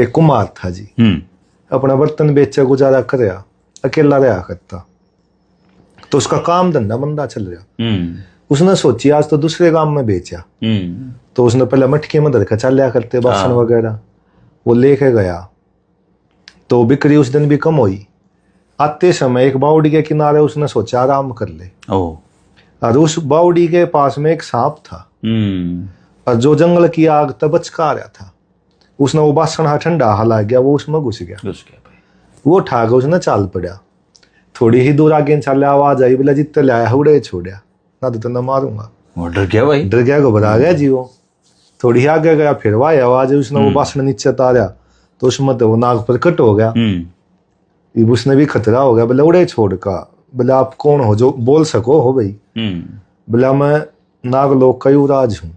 एक कुमार था जी, अपना बर्तन बेचा गुजारा करया, अकेला रहा करता, तो उसका काम धंधा मंदा चल रहा। उसने सोची आज तो दूसरे गांव में बेचा, तो उसने पहले मटके में धर के चल करते बासन वगैरह, वो लेके गया तो बिक्री उस दिन भी कम हुई। आते समय एक बावड़ी के किनारे उसने सोचा आराम कर ले, और उस बावड़ी के पास में एक सांप था, और जो जंगल की आग तब बचका रहा था, उसने वो बासन ठंडा हला गया, वो उसमें घुस गया। वो उठा के उसने चाल पड़ा। थोड़ी ही दूर आगे चल आवाज आई, बोला जितने लाया उड़े छोड़ा ना तो न मारूंगा। डर गया भाई, डर गया, घबरा गया जी। वो थोड़ी आगे गया, फिर वाह आवाज, उसने वो बासन नीचे तारा तो उसमें तो वो नाग पर कट हो गया। उसने भी खतरा हो गया, बोला उड़े छोड़ का, बोला आप कौन हो जो बोल सको हो भाई? बोला मैं नागलोक का युवराज हूँ,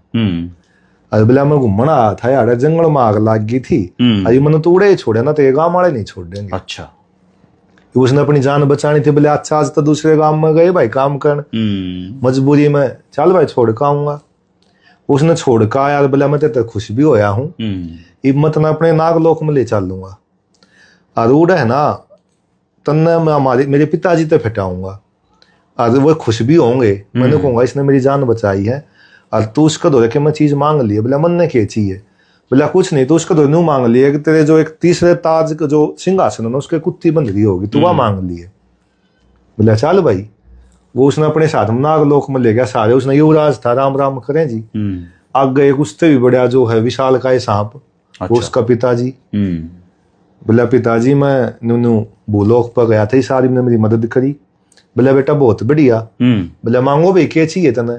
अरे बोला मैं घूमना आया था यार, जंगल में आग लग गई थी, अरे मैंने तो उड़े ही छोड़े ना, तो ये गांव वाले नहीं छोड़ देंगे। अच्छा, उसने अपनी जान बचानी थी, बोले अच्छा आज तो दूसरे गांव में गए भाई काम करने, मजबूरी में चल भाई छोड़ के आऊंगा। उसने छोड़ का यार, बोला मैं तो खुश भी होया हूँ, हिम्मत ना अपने नागलोक में ले चलूंगा, और उड़े है ना तन्ने मैं मेरे पिताजी तो फिटाऊंगा, और वो खुश भी होंगे। मैंने कहूंगा इसने मेरी जान बचाई है, और तू उसका दो के मैं चीज मांग ली। बोला मन ने क्या चाहिए? बोला कुछ नहीं, तो उसका दो न्यू मांग लिया कि तेरे जो एक तीसरे ताज का जो सिंहासन है ना उसके कुत्ती बंध रही होगी, तू वह मांग लिए। बोला चल भाई। वो उसने अपने साथ में नागलोक में ले गया सारे, उसने युवराज था, राम राम करें जी। आगे एक उससे भी बड़ा जो है विशाल का सांप, वो उसका पिताजी। बोला पिताजी मैं न्यू भूलोक पर गया था, सारी ने मेरी मदद करी। बोला बेटा बहुत बढ़िया। बोला मांगो भाई क्या चाहिए तने?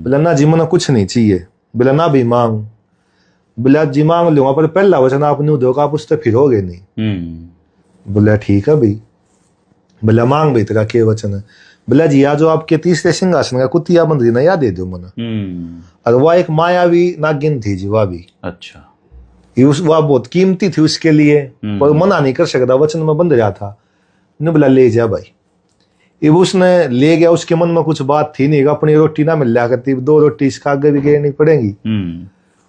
बोला ना जी मना कुछ नहीं चाहिए। बोला ना भी मांग। बोला जी मांग लूंगा, पर पहला वचन आप न्यू दोगे, आप उससे फिरोगे नहीं। बोला ठीक है भाई। बोला मांग भाई तेरा क्या वचन है? बोला जी जो आपके तीसरे सिंहासन का कुतिया बंद रही ना, याद दे दो मना। और वह एक मायावी नागिन थी जी, वह भी अच्छा, वह बहुत कीमती थी उसके लिए, पर मना नहीं कर सकता, वचन में बंध रहा था। ने बोला ले जा भाई। ये उसने ले गया, उसके मन में कुछ बात थी नहीं, अपनी रोटी ना मिल लिया करती, 2 रोटी इसका आगे भी घेरनी पड़ेगी।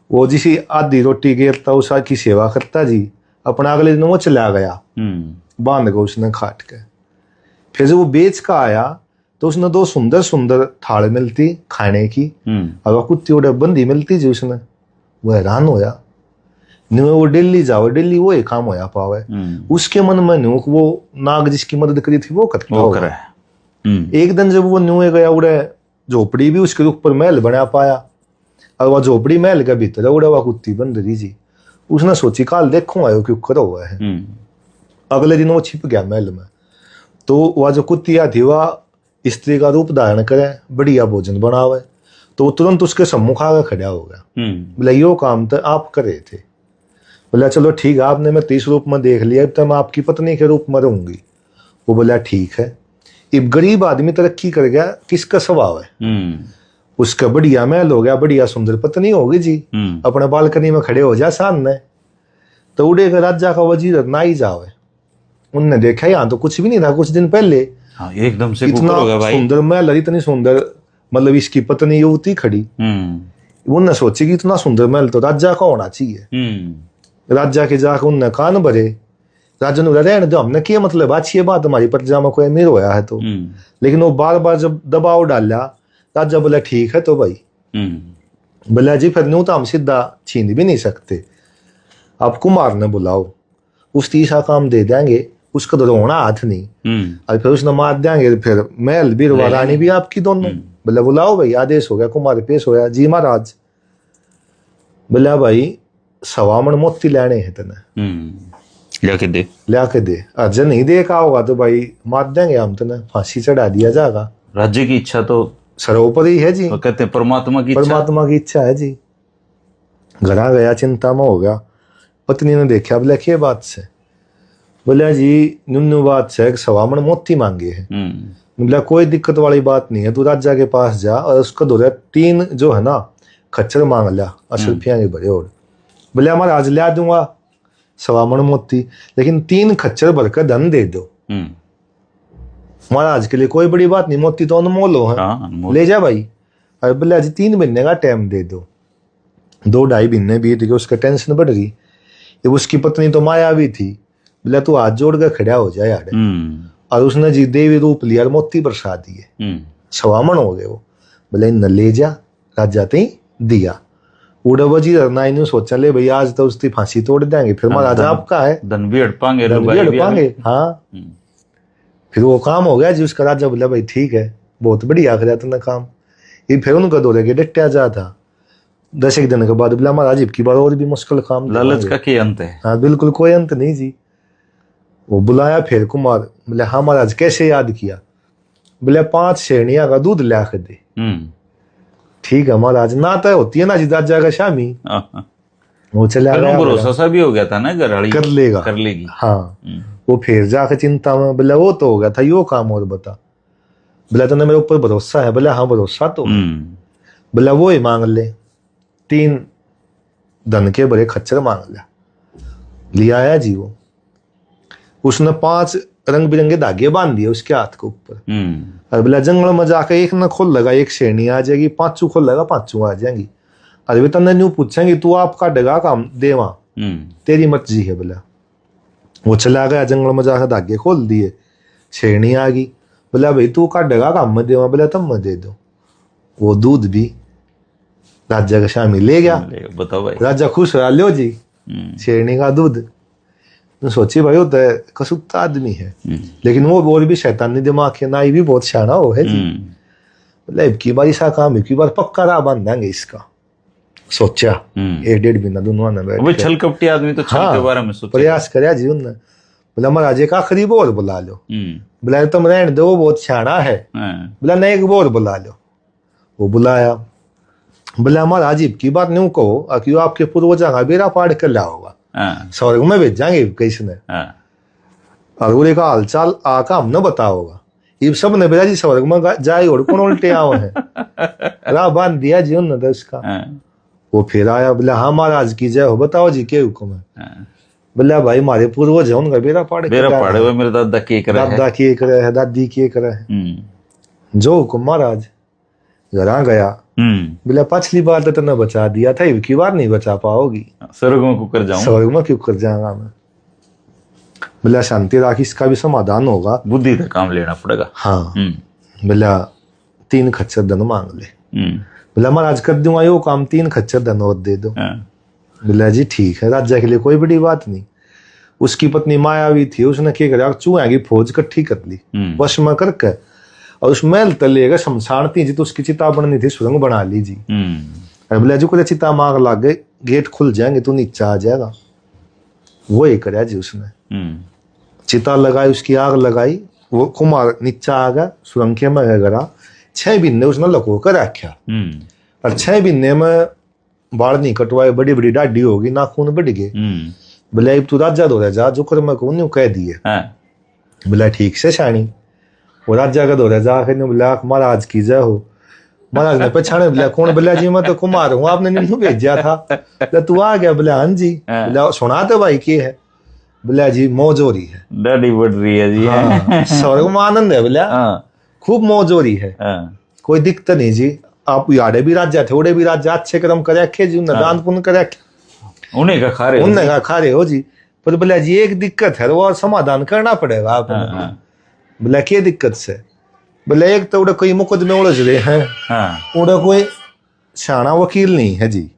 वो जिसी आधी रोटी घेरता उसकी सेवा करता जी, अपना अगले दिन वो चला गया, बांध गया उसने खाट के। फिर जब वो बेच का आया तो उसने 2 सुंदर सुंदर थाल मिलती खाने की, और वह कुत्ती उड़े बंदी मिलती जी। उसने वो हैरान होया, न्यू वो दिल्ली जाओ, दिल्ली वो काम होया पावे। उसके मन में न्यू वो नाग जिसकी मदद करी थी वो करता होगा। एक दिन जब वो न्यू गया उड़े, झोपड़ी भी उसके ऊपर महल बना पाया, और वह झोपड़ी महल के भीतर उड़े वह कुत्ती बंद रही जी। उसने सोची काल देखूं आयो क्यों करो हुआ है। अगले दिन वो छिप गया महल में, तो वह जो कुत्तिया थी वह स्त्री का रूप धारण करे, बढ़िया भोजन बनावे, तो वो तुरंत उसके सम्मुख आगे खड़ा हो गया। बोला यो काम तो आप करे थे। बोला चलो ठीक है, आपने मैं 30 रूप में देख लिया, अब तो मैं आपकी पत्नी के रूप में रहूंगी। वो बोला ठीक है। अब गरीब आदमी तरक्की कर गया, किसका स्वभाव है? उसका बढ़िया महल हो गया, बढ़िया सुंदर पत्नी होगी जी, अपने बालकनी में खड़े हो जा सामने। तो उड़े का राजा का वजीर ना ही जावे, उनने देखा यहाँ तो कुछ भी नहीं था कुछ दिन पहले, एकदम से इतना सुंदर महल, इतनी सुंदर मतलब इसकी पत्नी युवती खड़ी। उनने सोची कि इतना सुंदर महल तो राजा का होना चाहिए। राजा के जाकर उनने कान भरे। राजा ने बोला रहने दो, हमने क्या मतलब अच्छी बात हमारी प्रजा में कोई अमीर होया है तो। लेकिन वो बार बार जब दबाव डाला, राजा बोला ठीक है तो भाई। बोला जी फिर न्यू तो हम सीधा छीन भी नहीं सकते, आप कुमार ने बुलाओ, उस तीसरा काम दे देंगे, उसका तो रोना हाथ नहीं, और फिर उसने मार देंगे, फिर महल भी रानी भी आपकी दोनों। बोला बुलाओ भाई, आदेश हो गया, कुमार पेश होया। जी महाराज। बोला भाई 1.25 मन मोती लेने हैं तेने, लाके दे। अर्जन नहीं दे का होगा तो भाई मार देंगे हम, तेने फांसी चढ़ा दिया जाएगा। राज्य की इच्छा तो सर्वोपरि है जी, कहते हैं परमात्मा की इच्छा है जी। घरा गया, चिंता में हो गया। पत्नी ने देखा, बोला क्या बात से? बोला जी न्यून बात से 1.25 मन मोती मांगे है। बोला कोई दिक्कत वाली बात नहीं है, तू राजा के पास जा और उसको दो 3 जो है ना खच्चर मांग लिया, अशरफियां के बड़े। और बोले हमारा आज ला दूंगा 1.25 मन मोती, लेकिन 3 खच्चर भरकर धन दे दो। महाराज के लिए कोई बड़ी बात नहीं, मोती तो अनमोल हो है, ले जा भाई। अरे बोले आज 3 महीने का टाइम दे दो। 2-2.5 महीने बीत गए, उसका टेंशन बढ़ गई। ये उसकी पत्नी तो मायावी थी, बोला तू हाथ जोड़ के खड़ा हो जाए यार। और उसने जी देवी रूप लिया और मोती बरसा दिए, सवामन हो गए वो। बोले न ले जा, राजा ते दिया। उड़ा वजीर ना इन सोचा ले भाई आज तो उसकी फांसी तोड़ देंगे, फिर महाराजा आपका है, धन भी हड़पांगे, धन भी हड़पांगे। हाँ, फिर वो काम हो गया जी उसका। राजा बोला भाई ठीक है, बहुत बढ़िया कराया तुमने काम। ये फिर उनका दौरे के डटया जा था। 10 एक दिन के बाद बोला महाराज की बार और भी मुश्किल काम। लालच का क्या अंत है? हाँ बिल्कुल कोई अंत नहीं जी। वो बुलाया फिर कुमार, बोले हाँ महाराज कैसे याद किया? बोले 5 शेरनिया का दूध ला के दे। ठीक है महाराज, ना तो होती है ना जी राजा का शामी। वो चला गया, भरोसा सा भी हो गया था ना, घरवाली कर लेगा, कर लेगी। हाँ। वो फिर जाके चिंता में, बोला वो तो हो गया था, यो काम और बता। बोला तूने मेरे ऊपर भरोसा है? बोला हाँ भरोसा तो। बोला वो ही मांग ले, 3 धन के बड़े खच्चर मांग लिया आया जी वो। उसने 5 रंग बिरंगे धागे बांध दिए उसके हाथ के ऊपर। और बोला जंगल में जाकर एक न खोल लगा, एक शेरनी आ जाएगी, 5 खोल लगा, 5 आ जाएंगी। अरे वे तन्ने न्यू पूछेंगे तू आपका डगा काम देवा, तेरी मर्जी है। बोला वो चला गया जंगल में जाकर धागे खोल दिए, शेरनी आ गई। बोला भाई तू का डगा काम में देवा? बोला तब मैं दे दो। वो दूध भी राजा का शामी ले गया। बताओ भाई, राजा खुश हो, लो जी शेरनी का दूध। तो सोची भाई होता है कसुत्ता आदमी है, लेकिन वो और भी शैतानी दिमाग है, नाई भी बहुत शाना हो है जी। बोला की बार ऐसा काम है, की बार पक्का राह बांध देंगे इसका। सोचा 1-1.5 महीना दोनों ने बैठ वो छल कपटी आदमी तो छल के बारे में सोचा, प्रयास कराया जी उनने। बोला महाराज एक आखिरी बोर बुला लो। बोला तुम रहने दो, वो बहुत शाना है। बोला नहीं एक बोर बुला लो। वो बुलाया। बोला महाराज की बात नहीं कहो कि आपके पूर्वजा का बेड़ा पाड़ कर ला होगा, स्वर्ग में भेजांगे किसने। और बोले का हालचाल आका हमने बताओगा। ये सब ने बेरा जी स्वर्ग में जाए और कौन उल्टे आवे हैं। राह बांध दिया जी उन्होंने तो उसका। वो फिर आया, बोला हाँ महाराज की जय हो, बताओ जी क्या हुक्म है? बोला भाई हमारे पूर्वज है, उनका बेड़ा पाड़े हुए मेरे दादा की एक दादा की एक है, दादी की एक है। जो हुक्म महाराज। घर गया। बोला पिछली बार तो तुमने बचा दिया था, इब की बार नहीं बचा पाओगी। स्वर्ग में क्यों कर जाऊं? स्वर्ग में क्यों कर जाऊंगा मैं? बोला शांति राखी, इसका भी समाधान होगा, बुद्धि का काम लेना पड़ेगा। हाँ। बोला 3 खच्चर धन मांग ले। बोला महाराज कर दूंगा यो काम, 3 खच्चर धन और दे दो। बोला जी ठीक है, राजा के लिए कोई बड़ी बात नहीं। उसकी पत्नी मायावी थी, उसने क्या करा, चूहे की फौज इकट्ठी कर ली वश में करके, और उस महल तले गए शमशान थी जी, तो उसकी चिता बननी थी, सुरंग बना ली जी। बोला जी को चिता मांग लाग गए, गेट खुल जाएंगे तो नीचे आ जाएगा। वो ही कराया जी उसने। चिता लगाई, उसकी आग लगाई, वो कुमार नीचा आ गया, सुरंग में गया। 6 महीने उसने लको कर रखा। और 6 महीने में बाल नहीं कटवाए, बड़ी बड़ी डाढ़ी होगी, नाखून बढ़ गए। बोला अब तू राजा दौरा जा, जो कर मैं कहूँ कह दिए। बोला ठीक से शानी। वो राजा का दौरा जाकर बोला महाराज की जय हो। महाराज ने पछाने, बोला कौन? बोला जी मैं तो कुमार हूँ, आपने नीनू भेजा था। बोला तू आ गया? बोला हाँ जी। बोला सुना तो भाई की है? बोला जी मौज हो रही है, दाढ़ी बढ़ रही है जी। हाँ, स्वर्ग में आनंद है। बोला खूब मौज हो रही है, कोई दिक्कत नहीं जी। आप यारे भी राजा थे, ओडे भी राजा, अच्छे कर्म करे रखे जी, उन्हें दान पुण्य करे, उन्हें का खा रहे हो जी। पर बोला जी एक दिक्कत है, वो समाधान करना पड़ेगा आपने। बोला क्या दिक्कत से? बोला एक तो उड़े कोई मुकदमे उलझ रहे हैं, उड़े कोई शाना वकील नहीं है जी,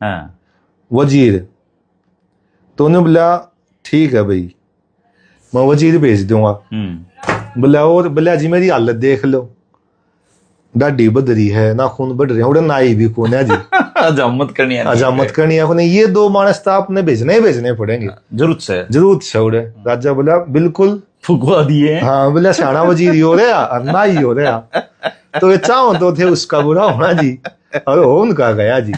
वजीर। तो उन्हें बोला ठीक है भाई मैं वजीर भेज दूंगा। बोला और? बोला जी मेरी हालत देख लो, डाढ़ी बदरी है, नाखून बढ़ रहे हैं, उड़े नाई भी कौन है जी। अजामत करनी है, ये 2 मानस तो आपने भेजने पड़ेंगे जरूरत से उड़े। राजा बोला बिल्कुल फुकवा दिए। हाँ। बोला शाना वजीर हो रहा और नाई हो रहा, तो ये चाहो तो थे उसका बुरा होना जी, और हो उनका गया जी।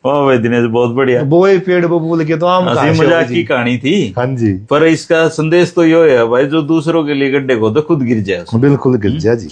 वाह भाई दिनेश, बहुत बढ़िया। वो पेड़ बबूल के तो आम मजाक की कहानी थी। हाँ जी। पर इसका संदेश तो यो है भाई, जो दूसरों के लिए गड्ढे को तो खुद गिर जाए, बिल्कुल गिर जाए जी।